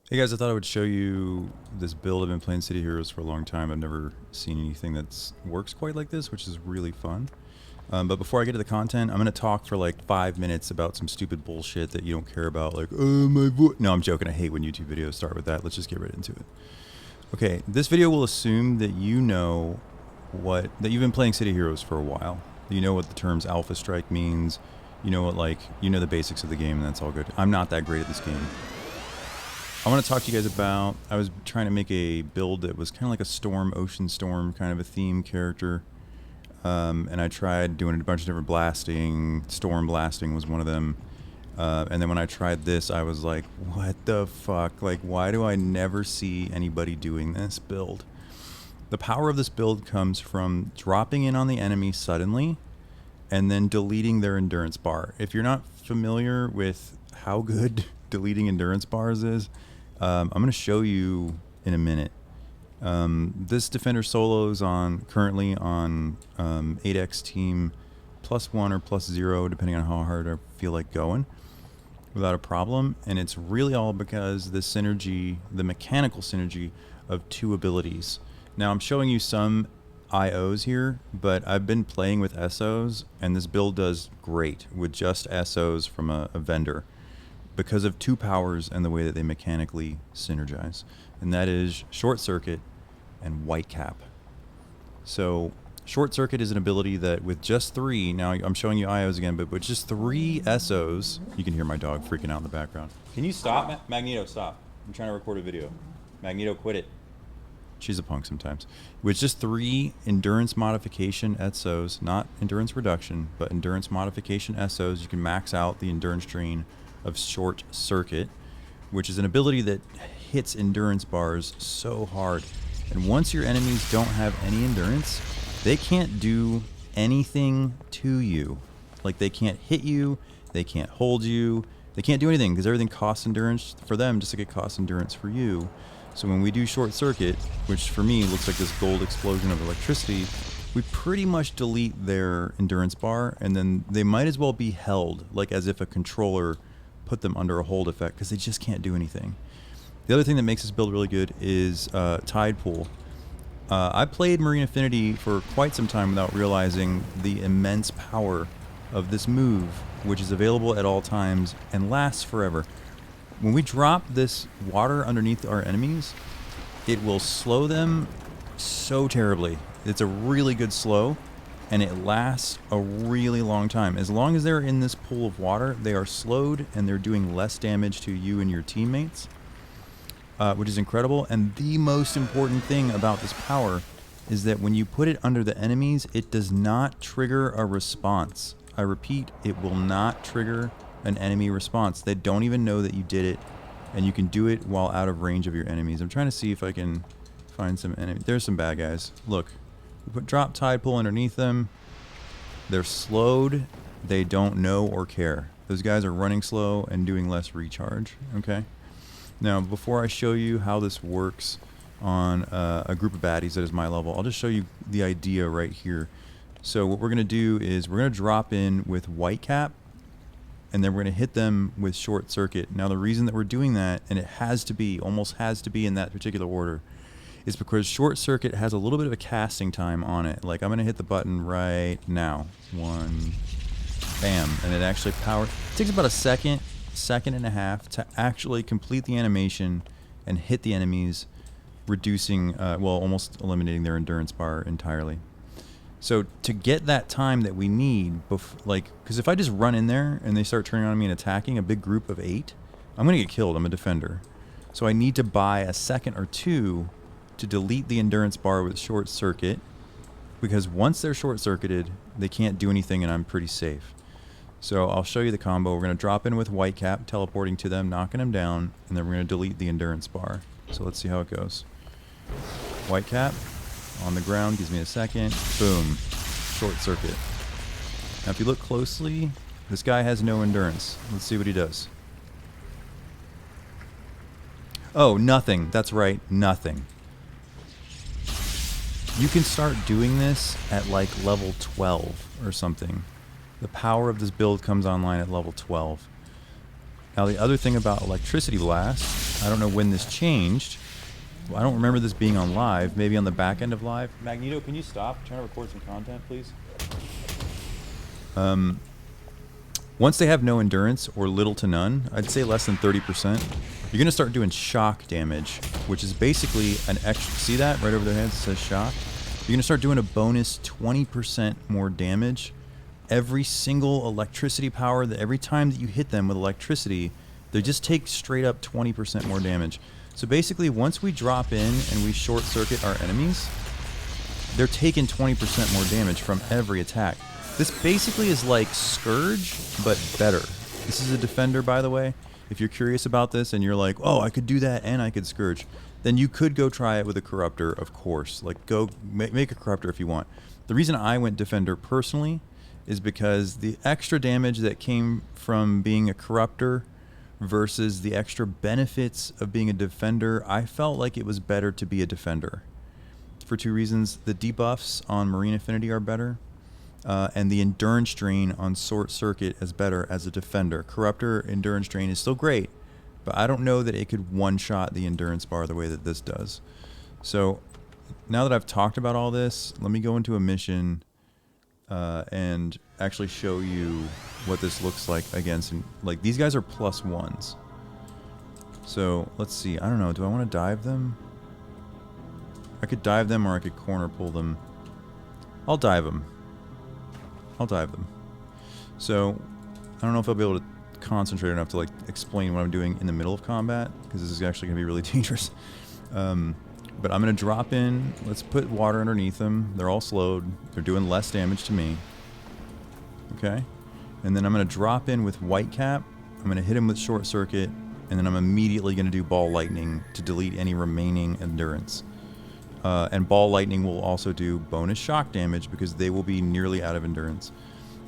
Hey guys, I thought I would show you this build. I've been playing City Heroes for a long time. I've never seen anything that works quite like this, which is really fun. But before I get to the content, I'm going to talk for like 5 minutes about some stupid bullshit that you don't care about, like, oh, my voice. No, I'm joking. I hate when YouTube videos start with that. Let's just get right into it. Okay, this video will assume that you know that you've been playing City Heroes for a while. You know what the terms Alpha Strike means. You know the basics of the game, and that's all good. I'm not that great at this game. I want to talk to you guys about, I was trying to make a build that was kind of like a storm, ocean storm, kind of a theme character. And I tried doing a bunch of different blasting. Storm blasting was one of them. And then when I tried this, I was like, what the fuck? Like, why do I never see anybody doing this build? The power of this build comes from dropping in on the enemy suddenly and then deleting their endurance bar. If you're not familiar with how good deleting endurance bars is, I'm going to show you in a minute. This defender solo is currently on 8x team +1 or +0, depending on how hard I feel like going, without a problem. And it's really all because the synergy, the mechanical synergy of two abilities. Now I'm showing you some IOs here, but I've been playing with SOs, and this build does great with just SOs from a vendor, because of two powers and the way that they mechanically synergize. And that is Short Circuit and White Cap. So Short Circuit is an ability that with just three, now I'm showing you IOs again, but with just three SOs, you can hear my dog freaking out in the background. Can you stop? Magneto, stop. I'm trying to record a video. Magneto, quit it. She's a punk sometimes. With just three endurance modification SOs, not endurance reduction, but endurance modification SOs, you can max out the endurance drain of Short Circuit, which is an ability that hits endurance bars so hard. And once your enemies don't have any endurance, they can't do anything to you. Like, they can't hit you, they can't hold you, they can't do anything, because everything costs endurance for them just like it costs endurance for you. So when we do Short Circuit, which for me looks like this gold explosion of electricity, we pretty much delete their endurance bar, and then they might as well be held, like as if a controller put them under a hold effect, because they just can't do anything. The other thing that makes this build really good is Tide Pool. I played Marine Affinity for quite some time without realizing the immense power of this move, which is available at all times and lasts forever. When we drop this water underneath our enemies, it will slow them so terribly. It's a really good slow, and it lasts a really long time. As long as they're in this pool of water, they are slowed and they're doing less damage to you and your teammates, which is incredible. And the most important thing about this power is that when you put it under the enemies, it does not trigger a response. I repeat, it will not trigger an enemy response. They don't even know that you did it, and you can do it while out of range of your enemies. I'm trying to see if I can find some enemies. There's some bad guys. Look. Drop Tide Pool underneath them. They're slowed. They don't know or care. Those guys are running slow and doing less recharge. Okay. Now, before I show you how this works on a group of baddies that is my level, I'll just show you the idea right here. So what we're going to do is we're going to drop in with White Cap, and then we're going to hit them with Short Circuit. Now, the reason that we're doing that, and it has to be, almost has to be in that particular order, is because Short Circuit has a little bit of a casting time on it. Like, I'm going to hit the button right now. One, bam, and it actually powers. It takes about a second and a half to actually complete the animation and hit the enemies, reducing, well, almost eliminating their endurance bar entirely. So to get that time that we need, because if I just run in there and they start turning on me and attacking a big group of 8, I'm going to get killed. I'm a defender. So I need to buy a second or two to delete the endurance bar with Short Circuit, because once they're short-circuited, they can't do anything and I'm pretty safe. So I'll show you the combo. We're going to drop in with White Cap, teleporting to them, knocking them down, and then we're going to delete the endurance bar. So let's see how it goes. White Cap on the ground, gives me a second. Boom. Short Circuit. Now if you look closely, this guy has no endurance. Let's see what he does. Oh, nothing. That's right, nothing. You can start doing this at like level 12 or something. The power of this build comes online at level 12. Now, the other thing about Electricity Blast, I don't know when this changed. Well, I don't remember this being on live. Maybe on the back end of live. Magneto, can you stop? I'm trying to record some content, please. Once they have no endurance or little to none, I'd say less than 30%, you're going to start doing shock damage, which is basically an extra... See that right over their heads? It says shock. You're going to start doing a bonus 20% more damage. Every single electricity power, that every time that you hit them with electricity, they just take straight up 20% more damage. So basically, once we drop in and we short circuit our enemies, they're taking 20% more damage from every attack. This basically is like Scourge, but better. This is a defender, by the way. If you're curious about this and you're like, oh, I could do that and I could Scourge, then you could go try it with a Corruptor, of course. Like, go make a Corruptor if you want. The reason I went Defender personally is because the extra damage that came from being a Corruptor versus the extra benefits of being a Defender, I felt like it was better to be a Defender. For two reasons. The debuffs on Marine Affinity are better. And the endurance drain on Short Circuit is better as a defender. Corruptor endurance drain is still great, but I don't know that it could one-shot the endurance bar the way that this does. So now that I've talked about all this, let me go into a mission and actually show you what this looks like against. Like, these guys are +1s. So let's see. I don't know. Do I want to dive them? I could dive them or I could corner pull them. I'll dive them. So, I don't know if I'll be able to concentrate enough to like explain what I'm doing in the middle of combat, because this is actually going to be really dangerous. But I'm going to drop in. Let's put water underneath them. They're all slowed. They're doing less damage to me. Okay? And then I'm going to drop in with Whitecap. I'm going to hit him with Short Circuit. And then I'm immediately going to do Ball Lightning to delete any remaining endurance. And Ball Lightning will also do bonus shock damage because they will be nearly out of endurance.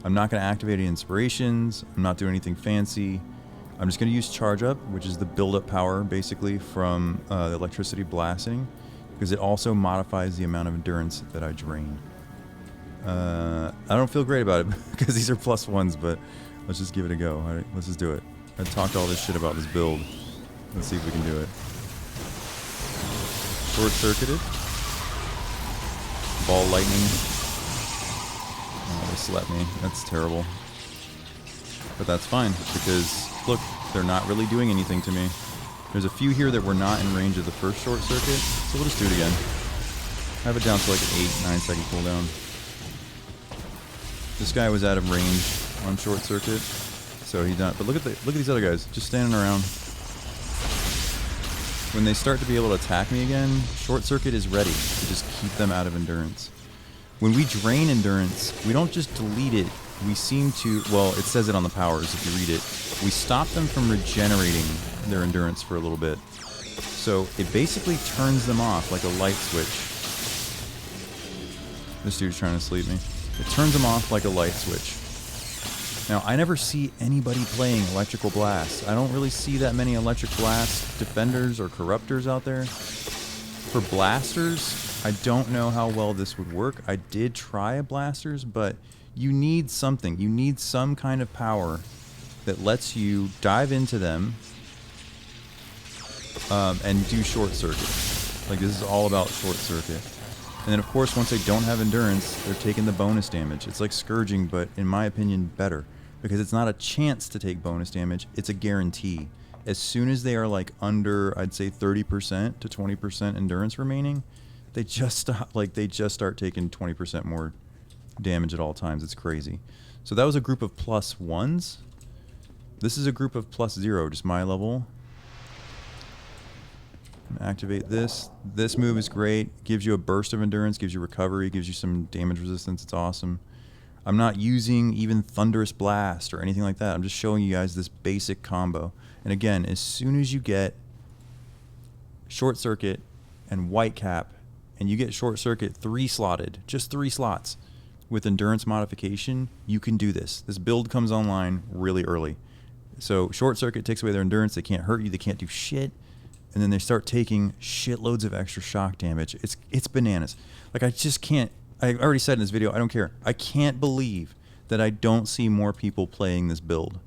I'm not going to activate any inspirations. I'm not doing anything fancy. I'm just going to use Charge Up, which is the build-up power, basically, from the Electricity Blasting, because it also modifies the amount of endurance that I drain. I don't feel great about it because these are +1s, but let's just give it a go. All right, let's just do it. I talked all this shit about this build. Let's see if we can do it. Short-circuited. Ball Lightning. Oh, they slept me. That's terrible. But that's fine, because, look, they're not really doing anything to me. There's a few here that were not in range of the first short circuit, so we'll just do it again. I have it down to like an 8-9 second cooldown. This guy was out of range on short circuit, so he done. But look at these other guys, just standing around. When they start to be able to attack me again, Short Circuit is ready to just keep them out of endurance. When we drain endurance, we don't just delete it. We seem to, well, it says it on the powers if you read it. We stop them from regenerating their endurance for a little bit. So it basically turns them off like a light switch. This dude's trying to sleep me. It turns them off like a light switch. Now, I never see anybody playing Electrical Blast. I don't really see that many Electric Blast defenders or corruptors out there. For blasters, I don't know how well this would work. I did try a blasters, but you need something. You need some kind of power that lets you dive into them and do short circuit. Like, this is all about short circuit. And then, of course, once they don't have endurance, they're taking the bonus damage. It's like Scourging, but in my opinion, better. Because it's not a chance to take bonus damage, it's a guarantee. As soon as they are like under, I'd say 30% to 20% endurance remaining, they just stop, like they just start taking 20% more damage at all times. It's crazy. So that was a group of +1s. This is a group of +0, just my level. Activate this. This move is great. Gives you a burst of endurance, gives you recovery, gives you some damage resistance. It's awesome. I'm not using even Thunderous Blast or anything like that. I'm just showing you guys this basic combo. And again, as soon as you get Short Circuit and Whitecap, and you get Short Circuit 3-slotted, just 3 slots, with endurance modification, you can do this. This build comes online really early. So Short Circuit takes away their endurance. They can't hurt you. They can't do shit. And then they start taking shitloads of extra shock damage. It's bananas. Like, I just can't. I already said in this video, I don't care. I can't believe that I don't see more people playing this build.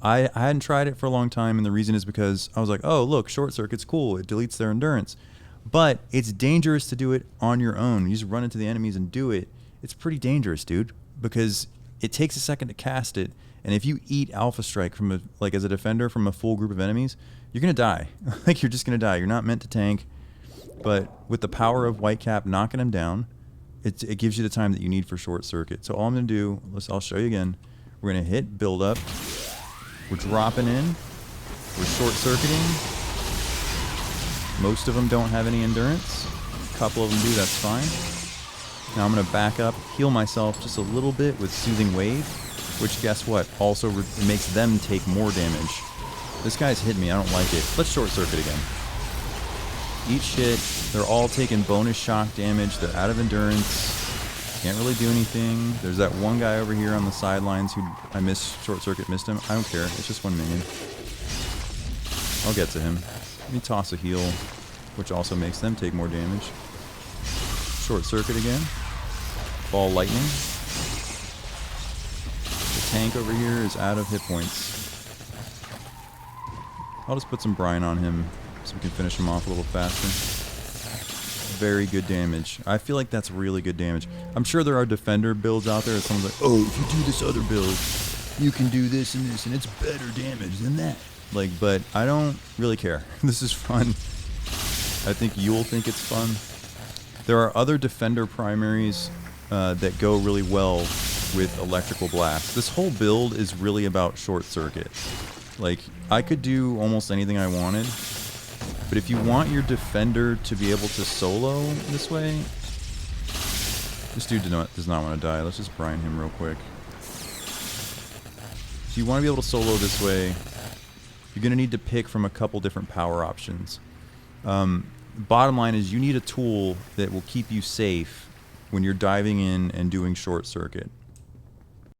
I hadn't tried it for a long time, and the reason is because I was like, oh, look, short circuit's cool. It deletes their endurance. But it's dangerous to do it on your own. You just run into the enemies and do it. It's pretty dangerous, dude, because it takes a second to cast it. And if you eat Alpha Strike from as a defender from a full group of enemies, you're going to die. Like, you're just going to die. You're not meant to tank. But with the power of Whitecap knocking him down, it gives you the time that you need for short circuit. So all I'm going to do, I'll show you again. We're going to hit build up. We're dropping in. We're short circuiting. Most of them don't have any endurance. A couple of them do, that's fine. Now I'm going to back up, heal myself just a little bit with Soothing Wave, which, guess what, also makes them take more damage. This guy's hit me, I don't like it. Let's short circuit again. Eat shit. They're all taking bonus shock damage. They're out of endurance. Can't really do anything. There's that one guy over here on the sidelines who I missed, short circuit, missed him. I don't care, it's just one minion. I'll get to him. Let me toss a heal, which also makes them take more damage. Short circuit again. Ball lightning. The tank over here is out of hit points. I'll just put some brine on him so we can finish him off a little faster. Very good damage. I feel like that's really good damage. I'm sure there are defender builds out there. Someone's like, oh, if you do this other build, you can do this and this, and it's better damage than that. Like, but I don't really care. This is fun. I think you'll think it's fun. There are other defender primaries that go really well with electrical blast. This whole build is really about short circuit. Like, I could do almost anything I wanted, but if you want your defender to be able to solo this way, this dude does not want to die. Let's just brine him real quick. If you want to be able to solo this way, you're going to need to pick from a couple different power options. Bottom line is you need a tool that will keep you safe when you're diving in and doing short circuit.